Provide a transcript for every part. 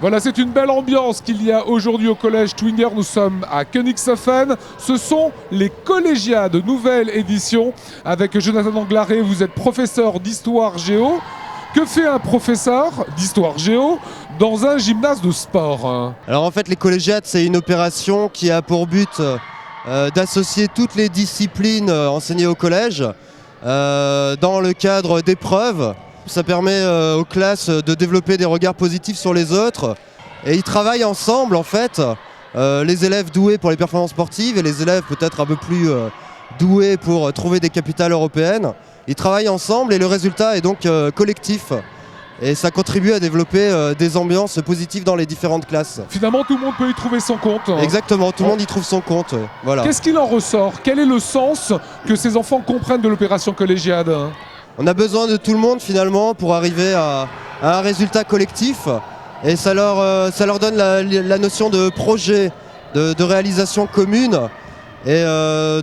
Voilà, c'est une belle ambiance qu'il y a aujourd'hui au collège Twinger. Nous sommes à Königshofen. Ce sont les collégiades, nouvelle édition. Avec Jonathan Anglaré, vous êtes professeur d'histoire géo. Que fait un professeur d'histoire géo dans un gymnase de sport? Alors en fait, les collégiades, c'est une opération qui a pour but d'associer toutes les disciplines enseignées au collège dans le cadre d'épreuves. Ça permet aux classes de développer des regards positifs sur les autres et ils travaillent ensemble en fait, les élèves doués pour les performances sportives et les élèves peut-être un peu plus doués pour trouver des capitales européennes. Ils travaillent ensemble et le résultat est donc collectif et ça contribue à développer des ambiances positives dans les différentes classes. Finalement, tout le monde peut y trouver son compte. Exactement, tout le monde y trouve son compte. Voilà. Qu'est-ce qu'il en ressort? Quel est le sens que ces enfants comprennent de l'opération collégiade? On a besoin de tout le monde finalement pour arriver à un résultat collectif et ça leur donne la notion de projet, de réalisation commune. Et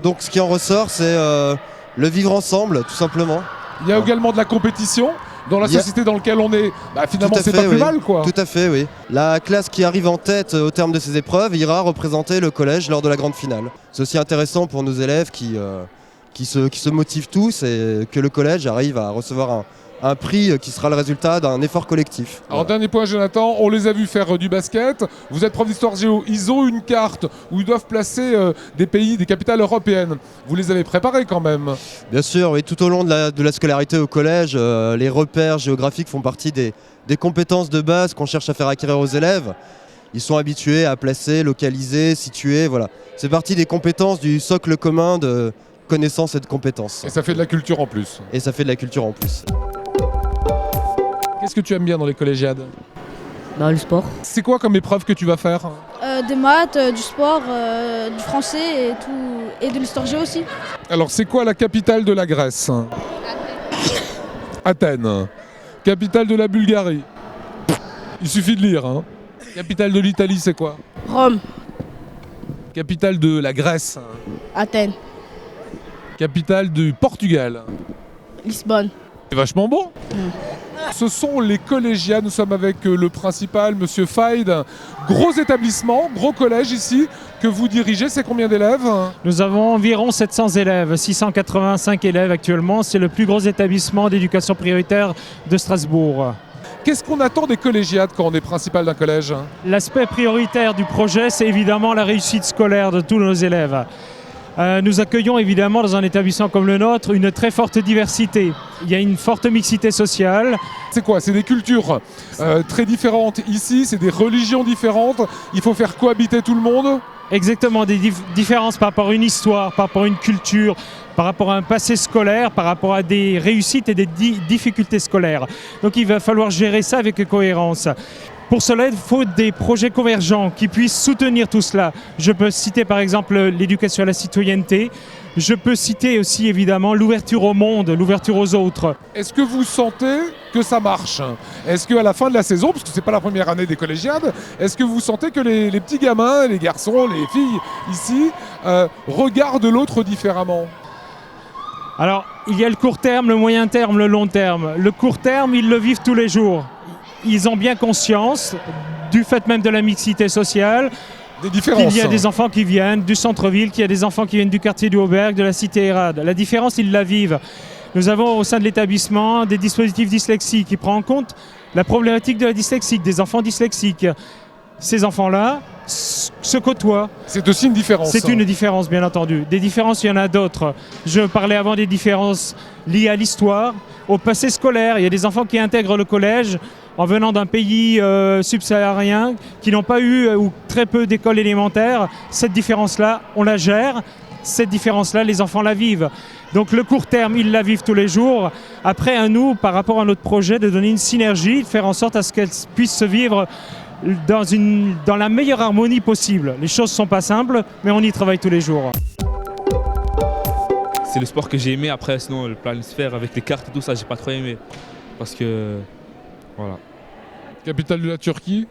donc ce qui en ressort, c'est le vivre ensemble tout simplement. Il y a également de la compétition dans la société dans laquelle on est. Finalement, c'est pas plus mal, quoi. Tout à fait, oui. La classe qui arrive en tête au terme de ces épreuves ira représenter le collège lors de la grande finale. C'est aussi intéressant pour nos élèves qui se motivent tous et que le collège arrive à recevoir un prix qui sera le résultat d'un effort collectif. Alors dernier point Jonathan, on les a vus faire du basket, vous êtes prof d'histoire géo, ils ont une carte où ils doivent placer des pays, des capitales européennes. Vous les avez préparés quand même? Bien sûr, oui, tout au long de la scolarité au collège, les repères géographiques font partie des compétences de base qu'on cherche à faire acquérir aux élèves. Ils sont habitués à placer, localiser, situer, voilà. C'est partie des compétences du socle commun de connaissances et de compétences. Et ça fait de la culture en plus. Et ça fait de la culture en plus. Qu'est-ce que tu aimes bien dans les collégiades? Le sport. C'est quoi comme épreuve que tu vas faire? Des maths, du sport, du français et tout, et de l'histoire géo aussi. Alors c'est quoi la capitale de la Grèce? Athènes. Capitale de la Bulgarie? Il suffit de lire, hein. Capitale de l'Italie, c'est quoi? Rome. Capitale de la Grèce? Athènes. Capitale du Portugal? Lisbonne. C'est vachement bon. Ce sont les collégiades, nous sommes avec le principal, Monsieur Faid. Gros établissement, gros collège ici que vous dirigez, c'est combien d'élèves? Nous avons environ 700 élèves, 685 élèves actuellement. C'est le plus gros établissement d'éducation prioritaire de Strasbourg. Qu'est-ce qu'on attend des collégiades quand on est principal d'un collège? L'aspect prioritaire du projet, c'est évidemment la réussite scolaire de tous nos élèves. Nous accueillons évidemment dans un établissement comme le nôtre une très forte diversité. Il y a une forte mixité sociale. C'est quoi? C'est des cultures très différentes ici, c'est des religions différentes. Il faut faire cohabiter tout le monde? Exactement, des différences par rapport à une histoire, par rapport à une culture, par rapport à un passé scolaire, par rapport à des réussites et des difficultés scolaires. Donc il va falloir gérer ça avec cohérence. Pour cela, il faut des projets convergents qui puissent soutenir tout cela. Je peux citer par exemple l'éducation à la citoyenneté. Je peux citer aussi évidemment l'ouverture au monde, l'ouverture aux autres. Est-ce que vous sentez que ça marche? Est-ce qu'à la fin de la saison, parce que c'est pas la première année des collégiades, est-ce que vous sentez que les petits gamins, les garçons, les filles ici, regardent l'autre différemment? Alors, il y a le court terme, le moyen terme, le long terme. Le court terme, ils le vivent tous les jours. Ils ont bien conscience du fait même de la mixité sociale, des différences. Qu'il y a des enfants qui viennent du centre-ville, qu'il y a des enfants qui viennent du quartier du Auberg, de la cité Hérade. La différence, ils la vivent. Nous avons au sein de l'établissement des dispositifs dyslexie qui prennent en compte la problématique de la dyslexie, des enfants dyslexiques. Ces enfants-là se côtoient. C'est aussi une différence. C'est une différence, bien entendu. Des différences, il y en a d'autres. Je parlais avant des différences liées à l'histoire, au passé scolaire. Il y a des enfants qui intègrent le collège en venant d'un pays subsaharien, qui n'ont pas eu ou très peu d'écoles élémentaires. Cette différence-là, on la gère. Cette différence-là, les enfants la vivent. Donc le court terme, ils la vivent tous les jours. Après, à nous, par rapport à notre projet, de donner une synergie, de faire en sorte à ce qu'elles puissent se vivre dans la meilleure harmonie possible. Les choses ne sont pas simples, mais on y travaille tous les jours. C'est le sport que j'ai aimé. Après, sinon, le planisphère avec les cartes et tout ça, j'ai pas trop aimé. Parce que, voilà. Capitale de la Turquie?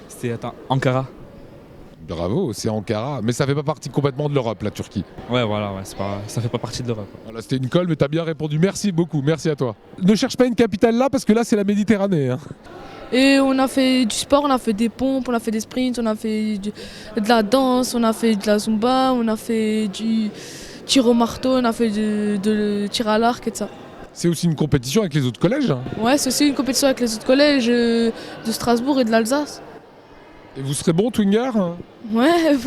C'était Ankara. Bravo, c'est Ankara. Mais ça fait pas partie complètement de l'Europe, la Turquie. Ouais, voilà, ouais, ça fait pas partie de l'Europe. Voilà, c'était une colle, mais t'as bien répondu. Merci beaucoup, merci à toi. Ne cherche pas une capitale là, parce que là, c'est la Méditerranée. Hein. Et on a fait du sport, on a fait des pompes, on a fait des sprints, on a fait de la danse, on a fait de la zumba, on a fait du tir au marteau, on a fait de tir à l'arc et tout ça. C'est aussi une compétition avec les autres collèges. Ouais, c'est aussi une compétition avec les autres collèges de Strasbourg et de l'Alsace. Et vous serez bon, Twinger? Ouais,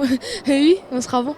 oui, on sera bon.